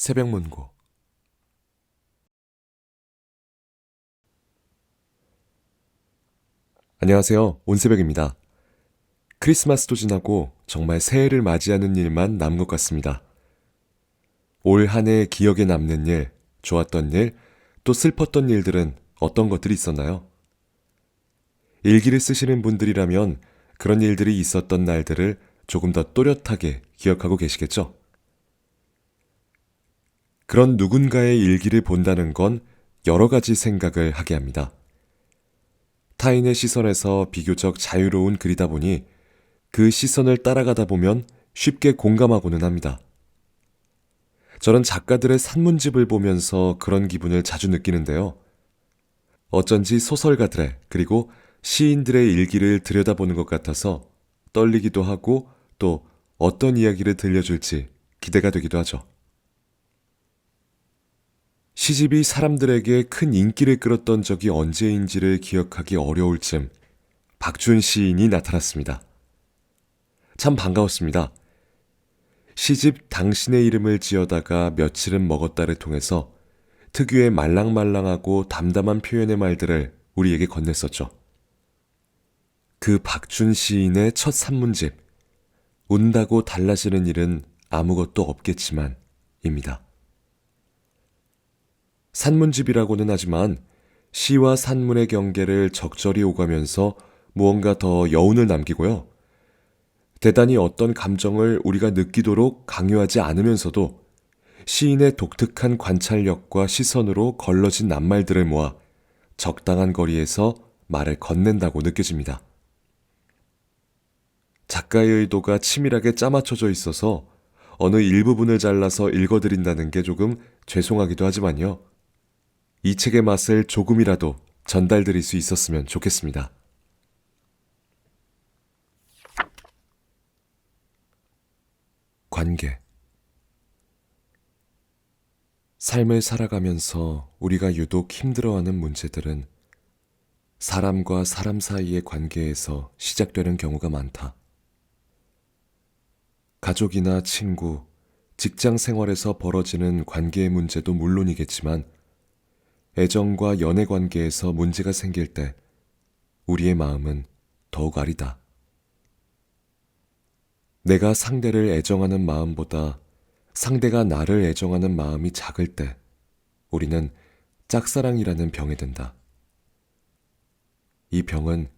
새벽문고. 안녕하세요. 온새벽입니다. 크리스마스도 지나고 정말 새해를 맞이하는 일만 남은 것 같습니다. 올 한 해 기억에 남는 일, 좋았던 일, 또 슬펐던 일들은 어떤 것들이 있었나요? 일기를 쓰시는 분들이라면 그런 일들이 있었던 날들을 조금 더 또렷하게 기억하고 계시겠죠? 그런 누군가의 일기를 본다는 건 여러 가지 생각을 하게 합니다. 타인의 시선에서 비교적 자유로운 글이다 보니 그 시선을 따라가다 보면 쉽게 공감하고는 합니다. 저는 작가들의 산문집을 보면서 그런 기분을 자주 느끼는데요. 어쩐지 소설가들의 그리고 시인들의 일기를 들여다보는 것 같아서 떨리기도 하고 또 어떤 이야기를 들려줄지 기대가 되기도 하죠. 시집이 사람들에게 큰 인기를 끌었던 적이 언제인지를 기억하기 어려울 즈음 박준 시인이 나타났습니다. 참 반가웠습니다. 시집 당신의 이름을 지어다가 며칠은 먹었다를 통해서 특유의 말랑말랑하고 담담한 표현의 말들을 우리에게 건넸었죠. 그 박준 시인의 첫 산문집, 운다고 달라지는 일은 아무것도 없겠지만 입니다. 산문집이라고는 하지만 시와 산문의 경계를 적절히 오가면서 무언가 더 여운을 남기고요. 대단히 어떤 감정을 우리가 느끼도록 강요하지 않으면서도 시인의 독특한 관찰력과 시선으로 걸러진 낱말들을 모아 적당한 거리에서 말을 건넨다고 느껴집니다. 작가의 의도가 치밀하게 짜맞춰져 있어서 어느 일부분을 잘라서 읽어드린다는 게 조금 죄송하기도 하지만요. 이 책의 맛을 조금이라도 전달드릴 수 있었으면 좋겠습니다. 관계. 삶을 살아가면서 우리가 유독 힘들어하는 문제들은 사람과 사람 사이의 관계에서 시작되는 경우가 많다. 가족이나 친구, 직장 생활에서 벌어지는 관계의 문제도 물론이겠지만 애정과 연애 관계에서 문제가 생길 때 우리의 마음은 더욱 아리다. 내가 상대를 애정하는 마음보다 상대가 나를 애정하는 마음이 작을 때 우리는 짝사랑이라는 병에 든다. 이 병은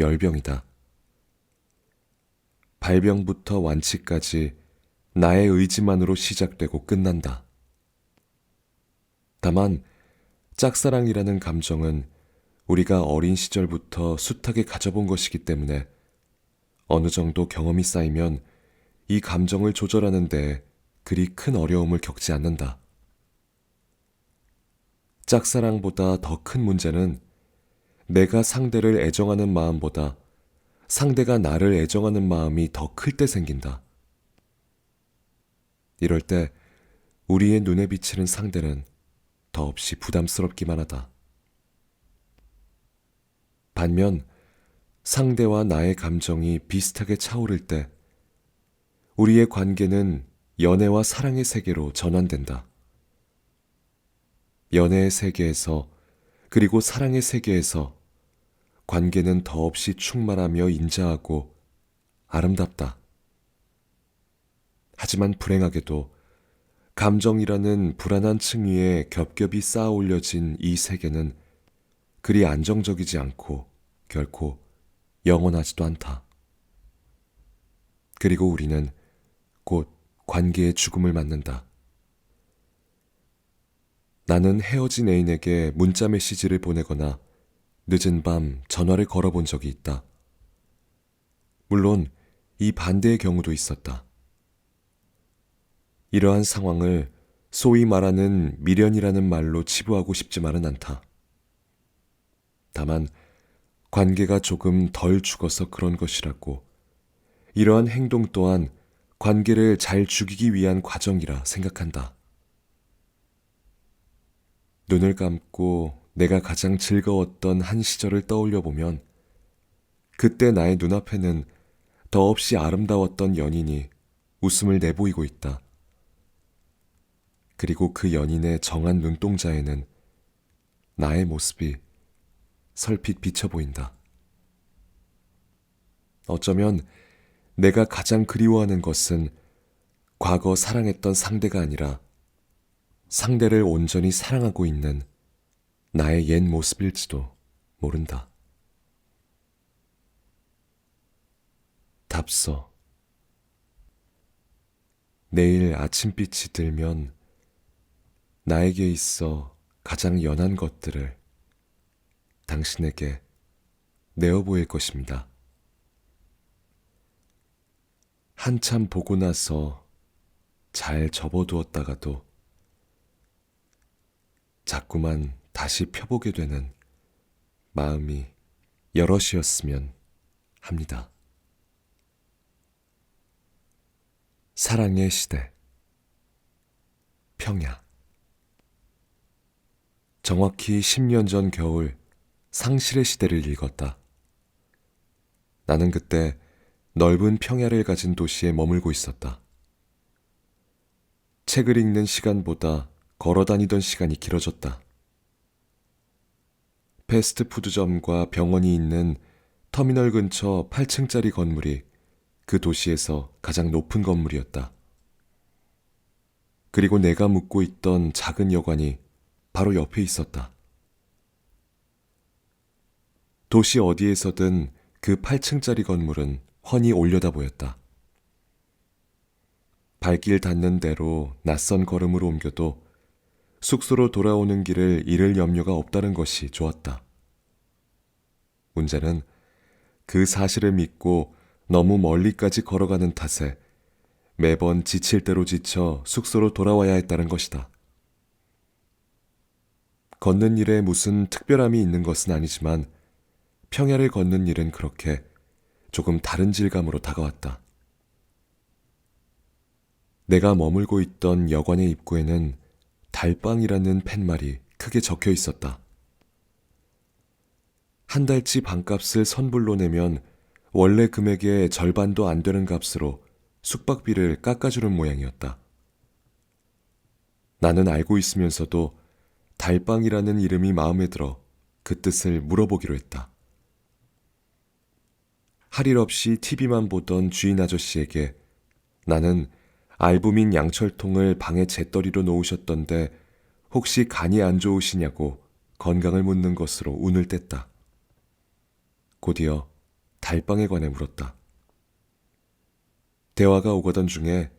열병이다. 발병부터 완치까지 나의 의지만으로 시작되고 끝난다. 다만 짝사랑이라는 감정은 우리가 어린 시절부터 숱하게 가져본 것이기 때문에 어느 정도 경험이 쌓이면 이 감정을 조절하는 데 그리 큰 어려움을 겪지 않는다. 짝사랑보다 더 큰 문제는 내가 상대를 애정하는 마음보다 상대가 나를 애정하는 마음이 더 클 때 생긴다. 이럴 때 우리의 눈에 비치는 상대는 더없이 부담스럽기만 하다. 반면 상대와 나의 감정이 비슷하게 차오를 때 우리의 관계는 연애와 사랑의 세계로 전환된다. 연애의 세계에서 그리고 사랑의 세계에서 관계는 더없이 충만하며 인자하고 아름답다. 하지만 불행하게도 감정이라는 불안한 층 위에 겹겹이 쌓아 올려진 이 세계는 그리 안정적이지 않고 결코 영원하지도 않다. 그리고 우리는 곧 관계의 죽음을 맞는다. 나는 헤어진 애인에게 문자 메시지를 보내거나 늦은 밤 전화를 걸어본 적이 있다. 물론 이 반대의 경우도 있었다. 이러한 상황을 소위 말하는 미련이라는 말로 치부하고 싶지만은 않다. 다만 관계가 조금 덜 죽어서 그런 것이라고 이러한 행동 또한 관계를 잘 죽이기 위한 과정이라 생각한다. 눈을 감고 내가 가장 즐거웠던 한 시절을 떠올려 보면 그때 나의 눈앞에는 더없이 아름다웠던 연인이 웃음을 내보이고 있다. 그리고 그 연인의 정한 눈동자에는 나의 모습이 설핏 비쳐 보인다. 어쩌면 내가 가장 그리워하는 것은 과거 사랑했던 상대가 아니라 상대를 온전히 사랑하고 있는 나의 옛 모습일지도 모른다. 답서. 내일 아침빛이 들면 나에게 있어 가장 연한 것들을 당신에게 내어 보일 것입니다. 한참 보고 나서 잘 접어두었다가도 자꾸만 다시 펴보게 되는 마음이 여럿이었으면 합니다. 사랑의 시대. 평야. 정확히 10년 전 겨울 상실의 시대를 읽었다. 나는 그때 넓은 평야를 가진 도시에 머물고 있었다. 책을 읽는 시간보다 걸어 다니던 시간이 길어졌다. 패스트푸드점과 병원이 있는 터미널 근처 8층짜리 건물이 그 도시에서 가장 높은 건물이었다. 그리고 내가 묵고 있던 작은 여관이 바로 옆에 있었다. 도시 어디에서든 그 8층짜리 건물은 훤히 올려다 보였다. 발길 닿는 대로 낯선 걸음을 옮겨도 숙소로 돌아오는 길을 잃을 염려가 없다는 것이 좋았다. 문제는 그 사실을 믿고 너무 멀리까지 걸어가는 탓에 매번 지칠 대로 지쳐 숙소로 돌아와야 했다는 것이다. 걷는 일에 무슨 특별함이 있는 것은 아니지만 평야를 걷는 일은 그렇게 조금 다른 질감으로 다가왔다. 내가 머물고 있던 여관의 입구에는 달빵이라는 팻말이 크게 적혀 있었다. 한 달치 방값을 선불로 내면 원래 금액의 절반도 안 되는 값으로 숙박비를 깎아주는 모양이었다. 나는 알고 있으면서도 달빵이라는 이름이 마음에 들어 그 뜻을 물어보기로 했다. 할 일 없이 TV만 보던 주인 아저씨에게 나는 알부민 양철통을 방에 재떨이로 놓으셨던데 혹시 간이 안 좋으시냐고 건강을 묻는 것으로 운을 뗐다. 곧이어 달빵에 관해 물었다. 대화가 오가던 중에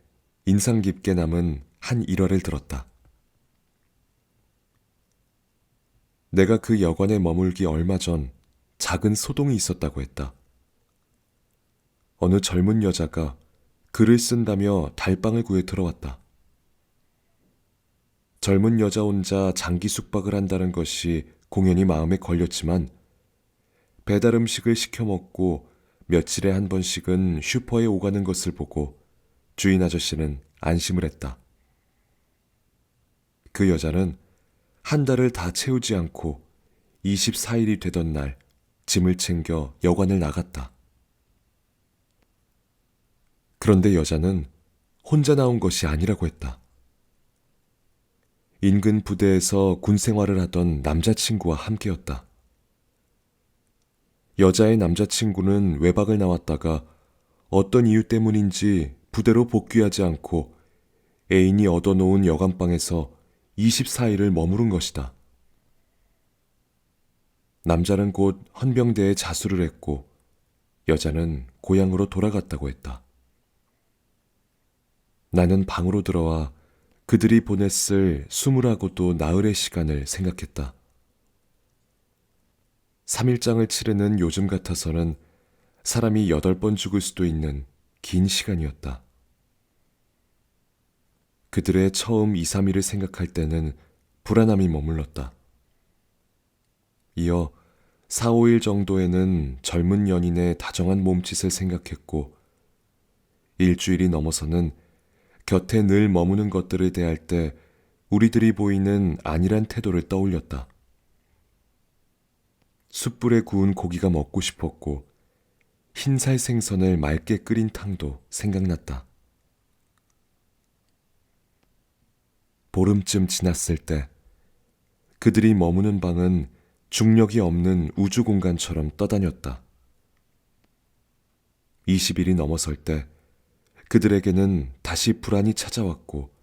인상 깊게 남은 한 일화를 들었다. 내가 그 여관에 머물기 얼마 전 작은 소동이 있었다고 했다. 어느 젊은 여자가 글을 쓴다며 달빵을 구해 들어왔다. 젊은 여자 혼자 장기 숙박을 한다는 것이 공연히 마음에 걸렸지만 배달 음식을 시켜 먹고 며칠에 한 번씩은 슈퍼에 오가는 것을 보고 주인 아저씨는 안심을 했다. 그 여자는 한 달을 다 채우지 않고 24일이 되던 날 짐을 챙겨 여관을 나갔다. 그런데 여자는 혼자 나온 것이 아니라고 했다. 인근 부대에서 군 생활을 하던 남자친구와 함께였다. 여자의 남자친구는 외박을 나왔다가 어떤 이유 때문인지 부대로 복귀하지 않고 애인이 얻어놓은 여관방에서 24일을 머무른 것이다. 남자는 곧 헌병대에 자수를 했고 여자는 고향으로 돌아갔다고 했다. 나는 방으로 들어와 그들이 보냈을 수물하고도 나흘의 시간을 생각했다. 3일장을 치르는 요즘 같아서는 사람이 8번 죽을 수도 있는 긴 시간이었다. 그들의 처음 2, 3일을 생각할 때는 불안함이 머물렀다. 이어 4, 5일 정도에는 젊은 연인의 다정한 몸짓을 생각했고 일주일이 넘어서는 곁에 늘 머무는 것들을 대할 때 우리들이 보이는 안일한 태도를 떠올렸다. 숯불에 구운 고기가 먹고 싶었고 흰살 생선을 맑게 끓인 탕도 생각났다. 보름쯤 지났을 때 그들이 머무는 방은 중력이 없는 우주 공간처럼 떠다녔다. 20일이 넘어설 때 그들에게는 다시 불안이 찾아왔고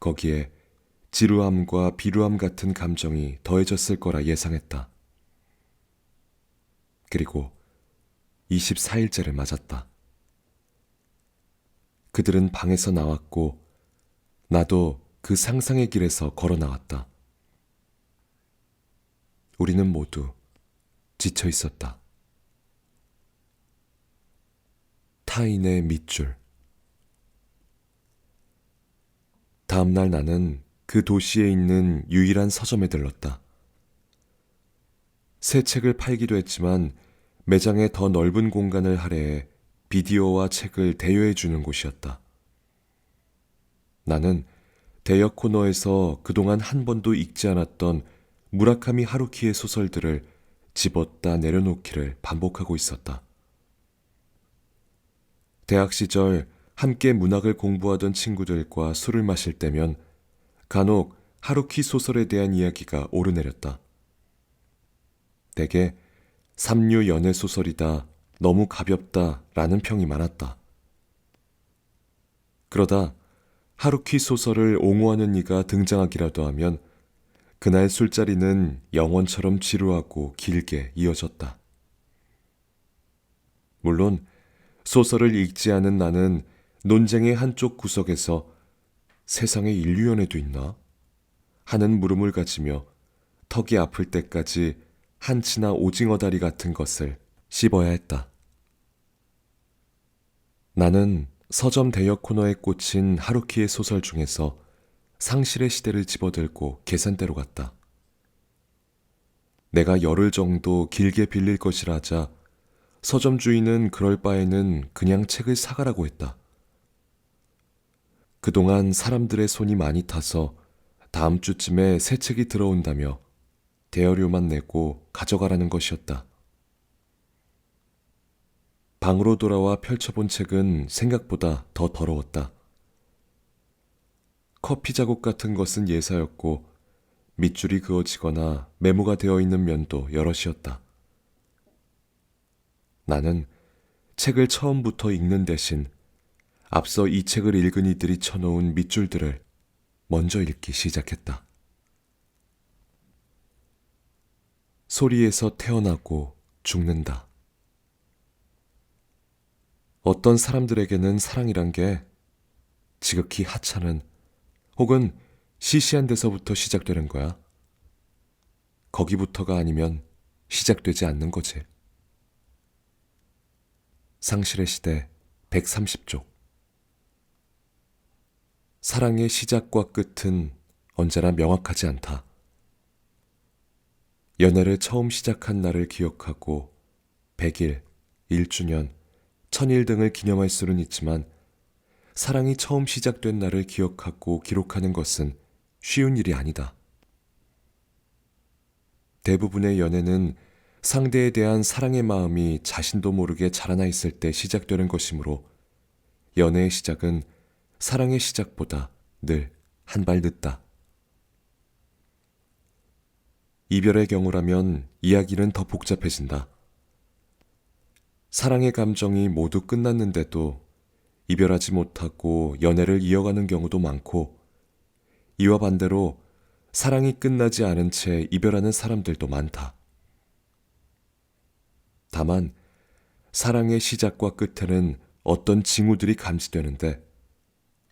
거기에 지루함과 비루함 같은 감정이 더해졌을 거라 예상했다. 그리고 24일째를 맞았다. 그들은 방에서 나왔고 나도 그 상상의 길에서 걸어 나왔다. 우리는 모두 지쳐 있었다. 타인의 밑줄. 다음 날 나는 그 도시에 있는 유일한 서점에 들렀다. 새 책을 팔기도 했지만 매장에 더 넓은 공간을 할애해 비디오와 책을 대여해 주는 곳이었다. 나는 대여 코너에서 그동안 한 번도 읽지 않았던 무라카미 하루키의 소설들을 집었다 내려놓기를 반복하고 있었다. 대학 시절 함께 문학을 공부하던 친구들과 술을 마실 때면 간혹 하루키 소설에 대한 이야기가 오르내렸다. 대개 삼류 연애 소설이다, 너무 가볍다 라는 평이 많았다. 그러다 하루키 소설을 옹호하는 이가 등장하기라도 하면 그날 술자리는 영원처럼 지루하고 길게 이어졌다. 물론 소설을 읽지 않은 나는 논쟁의 한쪽 구석에서 세상에 인류연애도 있나? 하는 물음을 가지며 턱이 아플 때까지 한치나 오징어 다리 같은 것을 씹어야 했다. 나는 서점 대여 코너에 꽂힌 하루키의 소설 중에서 상실의 시대를 집어들고 계산대로 갔다. 내가 열흘 정도 길게 빌릴 것이라 하자 서점 주인은 그럴 바에는 그냥 책을 사가라고 했다. 그동안 사람들의 손이 많이 타서 다음 주쯤에 새 책이 들어온다며 대여료만 내고 가져가라는 것이었다. 방으로 돌아와 펼쳐본 책은 생각보다 더 더러웠다. 커피 자국 같은 것은 예사였고 밑줄이 그어지거나 메모가 되어 있는 면도 여럿이었다. 나는 책을 처음부터 읽는 대신 앞서 이 책을 읽은 이들이 쳐놓은 밑줄들을 먼저 읽기 시작했다. 소리에서 태어나고 죽는다. 어떤 사람들에게는 사랑이란 게 지극히 하찮은 혹은 시시한 데서부터 시작되는 거야. 거기부터가 아니면 시작되지 않는 거지. 상실의 시대 130쪽. 사랑의 시작과 끝은 언제나 명확하지 않다. 연애를 처음 시작한 날을 기억하고 100일, 1주년, 1000일 등을 기념할 수는 있지만 사랑이 처음 시작된 날을 기억하고 기록하는 것은 쉬운 일이 아니다. 대부분의 연애는 상대에 대한 사랑의 마음이 자신도 모르게 자라나 있을 때 시작되는 것이므로 연애의 시작은 사랑의 시작보다 늘 한 발 늦다. 이별의 경우라면 이야기는 더 복잡해진다. 사랑의 감정이 모두 끝났는데도 이별하지 못하고 연애를 이어가는 경우도 많고 이와 반대로 사랑이 끝나지 않은 채 이별하는 사람들도 많다. 다만 사랑의 시작과 끝에는 어떤 징후들이 감지되는데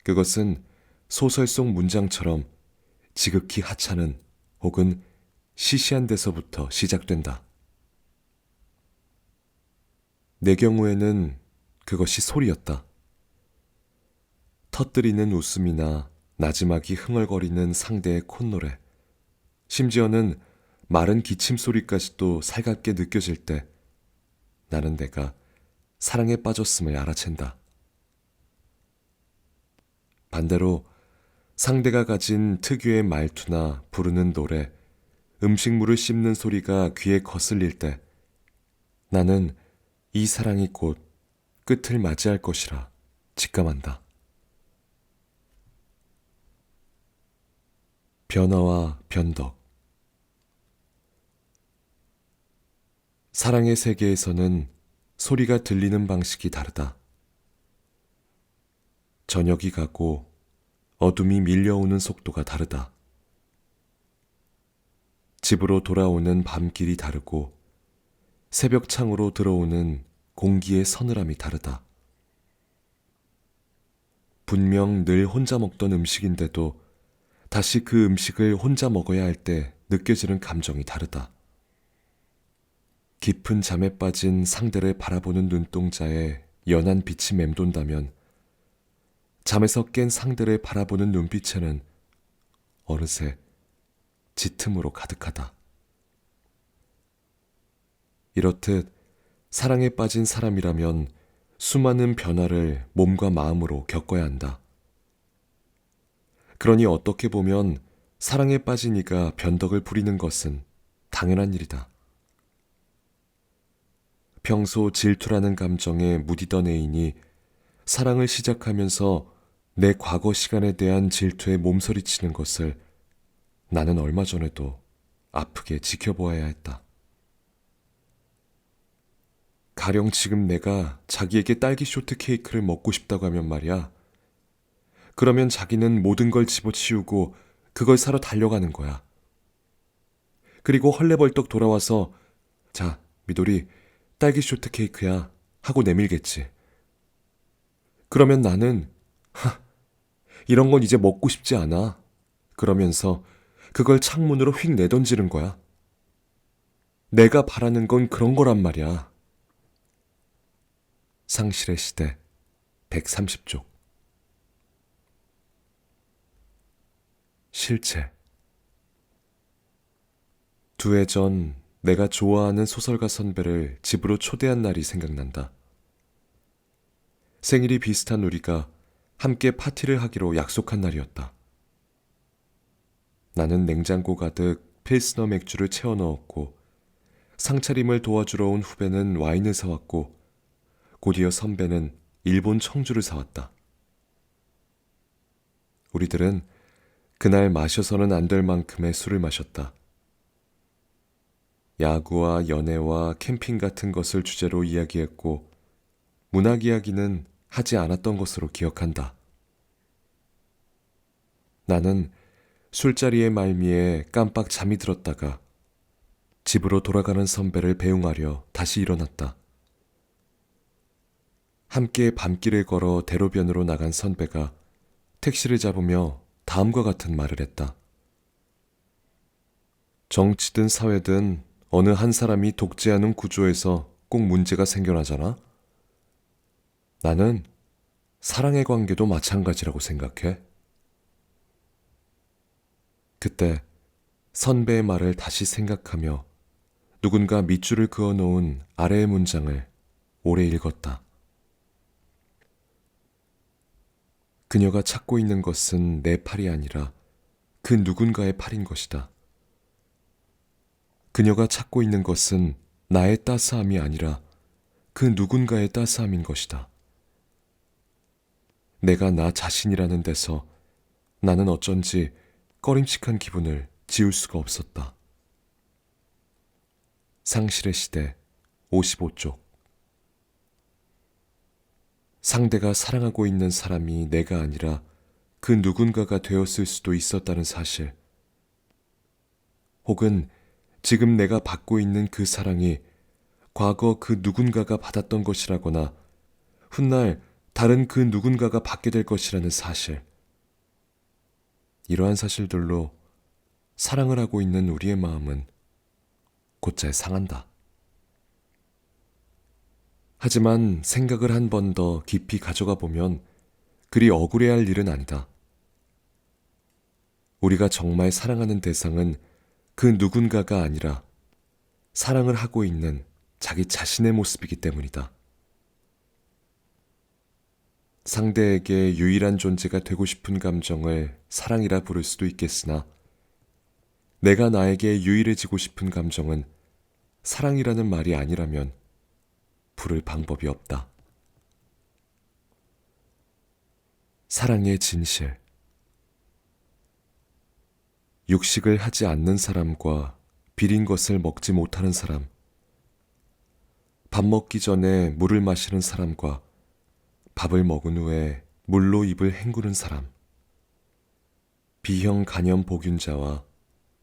그것은 소설 속 문장처럼 지극히 하찮은 혹은 시시한 데서부터 시작된다. 내 경우에는 그것이 소리였다. 터뜨리는 웃음이나 나지막이 흥얼거리는 상대의 콧노래, 심지어는 마른 기침 소리까지도 살갑게 느껴질 때 나는 내가 사랑에 빠졌음을 알아챈다. 반대로 상대가 가진 특유의 말투나 부르는 노래, 음식물을 씹는 소리가 귀에 거슬릴 때 나는 이 사랑이 곧 끝을 맞이할 것이라 직감한다. 변화와 변덕. 사랑의 세계에서는 소리가 들리는 방식이 다르다. 저녁이 가고 어둠이 밀려오는 속도가 다르다. 집으로 돌아오는 밤길이 다르고 새벽 창으로 들어오는 공기의 서늘함이 다르다. 분명 늘 혼자 먹던 음식인데도 다시 그 음식을 혼자 먹어야 할 때 느껴지는 감정이 다르다. 깊은 잠에 빠진 상대를 바라보는 눈동자에 연한 빛이 맴돈다면 잠에서 깬 상대를 바라보는 눈빛에는 어느새 짙음으로 가득하다. 이렇듯 사랑에 빠진 사람이라면 수많은 변화를 몸과 마음으로 겪어야 한다. 그러니 어떻게 보면 사랑에 빠진 이가 변덕을 부리는 것은 당연한 일이다. 평소 질투라는 감정에 무디던 애인이 사랑을 시작하면서 내 과거 시간에 대한 질투에 몸서리치는 것을 나는 얼마 전에도 아프게 지켜보아야 했다. 가령 지금 내가 자기에게 딸기 쇼트 케이크를 먹고 싶다고 하면 말이야. 그러면 자기는 모든 걸 집어치우고 그걸 사러 달려가는 거야. 그리고 헐레벌떡 돌아와서 자, 미도리, 딸기 쇼트 케이크야 하고 내밀겠지. 그러면 나는 이런 건 이제 먹고 싶지 않아. 그러면서 그걸 창문으로 휙 내던지는 거야. 내가 바라는 건 그런 거란 말이야. 상실의 시대 130쪽. 실체. 2해 전 내가 좋아하는 소설가 선배를 집으로 초대한 날이 생각난다. 생일이 비슷한 우리가 함께 파티를 하기로 약속한 날이었다. 나는 냉장고 가득 필스너 맥주를 채워 넣었고 상차림을 도와주러 온 후배는 와인을 사왔고 곧이어 선배는 일본 청주를 사왔다. 우리들은 그날 마셔서는 안 될 만큼의 술을 마셨다. 야구와 연애와 캠핑 같은 것을 주제로 이야기했고 문학 이야기는 하지 않았던 것으로 기억한다. 나는 술자리의 말미에 깜빡 잠이 들었다가 집으로 돌아가는 선배를 배웅하려 다시 일어났다. 함께 밤길을 걸어 대로변으로 나간 선배가 택시를 잡으며 다음과 같은 말을 했다. 정치든 사회든 어느 한 사람이 독재하는 구조에서 꼭 문제가 생겨나잖아? 나는 사랑의 관계도 마찬가지라고 생각해. 그때 선배의 말을 다시 생각하며 누군가 밑줄을 그어놓은 아래의 문장을 오래 읽었다. 그녀가 찾고 있는 것은 내 팔이 아니라 그 누군가의 팔인 것이다. 그녀가 찾고 있는 것은 나의 따스함이 아니라 그 누군가의 따스함인 것이다. 내가 나 자신이라는 데서 나는 어쩐지 꺼림칙한 기분을 지울 수가 없었다. 상실의 시대 55쪽. 상대가 사랑하고 있는 사람이 내가 아니라 그 누군가가 되었을 수도 있었다는 사실. 혹은 지금 내가 받고 있는 그 사랑이 과거 그 누군가가 받았던 것이라거나 훗날 다른 그 누군가가 받게 될 것이라는 사실. 이러한 사실들로 사랑을 하고 있는 우리의 마음은 곧잘 상한다. 하지만 생각을 한 번 더 깊이 가져가 보면 그리 억울해할 일은 아니다. 우리가 정말 사랑하는 대상은 그 누군가가 아니라 사랑을 하고 있는 자기 자신의 모습이기 때문이다. 상대에게 유일한 존재가 되고 싶은 감정을 사랑이라 부를 수도 있겠으나 내가 나에게 유일해지고 싶은 감정은 사랑이라는 말이 아니라면 부를 방법이 없다. 사랑의 진실. 육식을 하지 않는 사람과 비린 것을 먹지 못하는 사람, 밥 먹기 전에 물을 마시는 사람과 밥을 먹은 후에 물로 입을 헹구는 사람, B형 간염 보균자와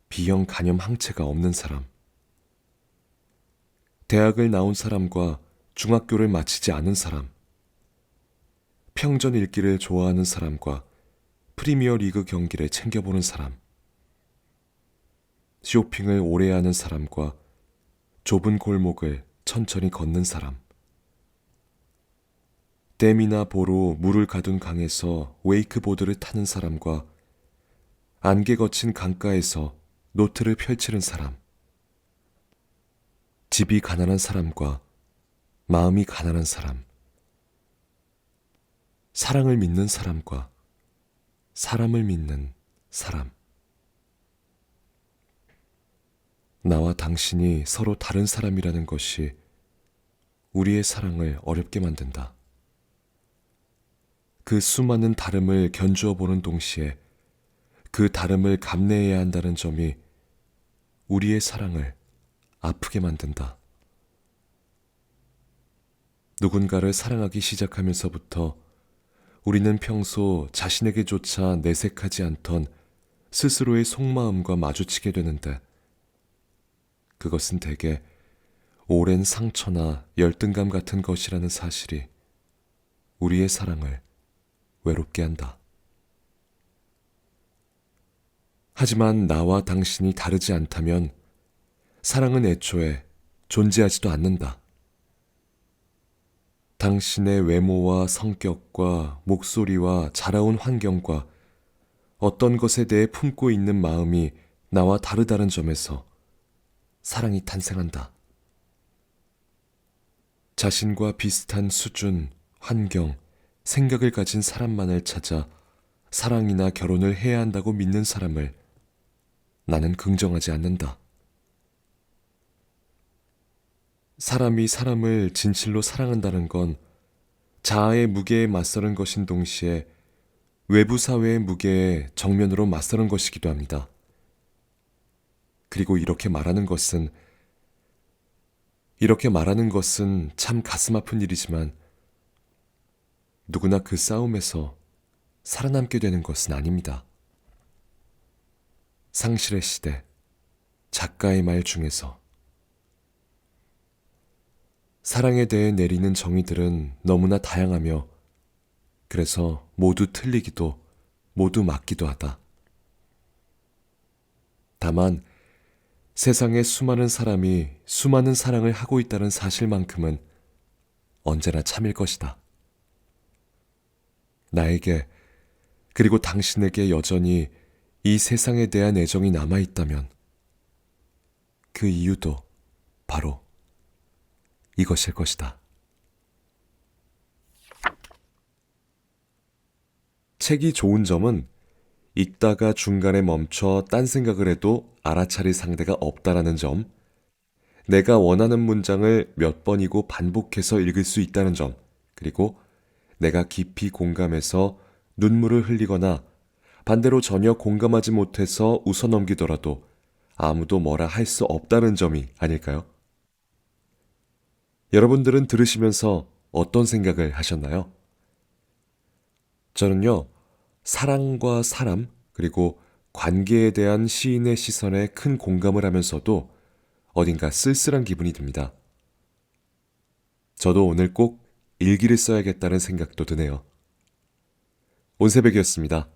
B형 간염 항체가 없는 사람, 대학을 나온 사람과 중학교를 마치지 않은 사람, 평전 읽기를 좋아하는 사람과 프리미어 리그 경기를 챙겨보는 사람, 쇼핑을 오래 하는 사람과 좁은 골목을 천천히 걷는 사람, 댐이나 보로 물을 가둔 강에서 웨이크보드를 타는 사람과 안개 거친 강가에서 노트를 펼치는 사람, 집이 가난한 사람과 마음이 가난한 사람, 사랑을 믿는 사람과 사람을 믿는 사람. 나와 당신이 서로 다른 사람이라는 것이 우리의 사랑을 어렵게 만든다. 그 수많은 다름을 견주어 보는 동시에 그 다름을 감내해야 한다는 점이 우리의 사랑을 아프게 만든다. 누군가를 사랑하기 시작하면서부터 우리는 평소 자신에게조차 내색하지 않던 스스로의 속마음과 마주치게 되는데, 그것은 대개 오랜 상처나 열등감 같은 것이라는 사실이 우리의 사랑을 외롭게 한다. 하지만 나와 당신이 다르지 않다면 사랑은 애초에 존재하지도 않는다. 당신의 외모와 성격과 목소리와 자라온 환경과 어떤 것에 대해 품고 있는 마음이 나와 다르다는 점에서 사랑이 탄생한다. 자신과 비슷한 수준, 환경, 생각을 가진 사람만을 찾아 사랑이나 결혼을 해야 한다고 믿는 사람을 나는 긍정하지 않는다. 사람이 사람을 진실로 사랑한다는 건 자아의 무게에 맞서는 것인 동시에 외부 사회의 무게에 정면으로 맞서는 것이기도 합니다. 그리고 이렇게 말하는 것은 참 가슴 아픈 일이지만 누구나 그 싸움에서 살아남게 되는 것은 아닙니다. 상실의 시대, 작가의 말 중에서 사랑에 대해 내리는 정의들은 너무나 다양하며 그래서 모두 틀리기도 모두 맞기도 하다. 다만 세상에 수많은 사람이 수많은 사랑을 하고 있다는 사실만큼은 언제나 참일 것이다. 나에게 그리고 당신에게 여전히 이 세상에 대한 애정이 남아있다면 그 이유도 바로 이것일 것이다. 책이 좋은 점은 읽다가 중간에 멈춰 딴 생각을 해도 알아차릴 상대가 없다라는 점, 내가 원하는 문장을 몇 번이고 반복해서 읽을 수 있다는 점, 그리고 내가 깊이 공감해서 눈물을 흘리거나 반대로 전혀 공감하지 못해서 웃어넘기더라도 아무도 뭐라 할 수 없다는 점이 아닐까요? 여러분들은 들으시면서 어떤 생각을 하셨나요? 저는요, 사랑과 사람, 그리고 관계에 대한 시인의 시선에 큰 공감을 하면서도 어딘가 쓸쓸한 기분이 듭니다. 저도 오늘 꼭 일기를 써야겠다는 생각도 드네요. 온새백이었습니다.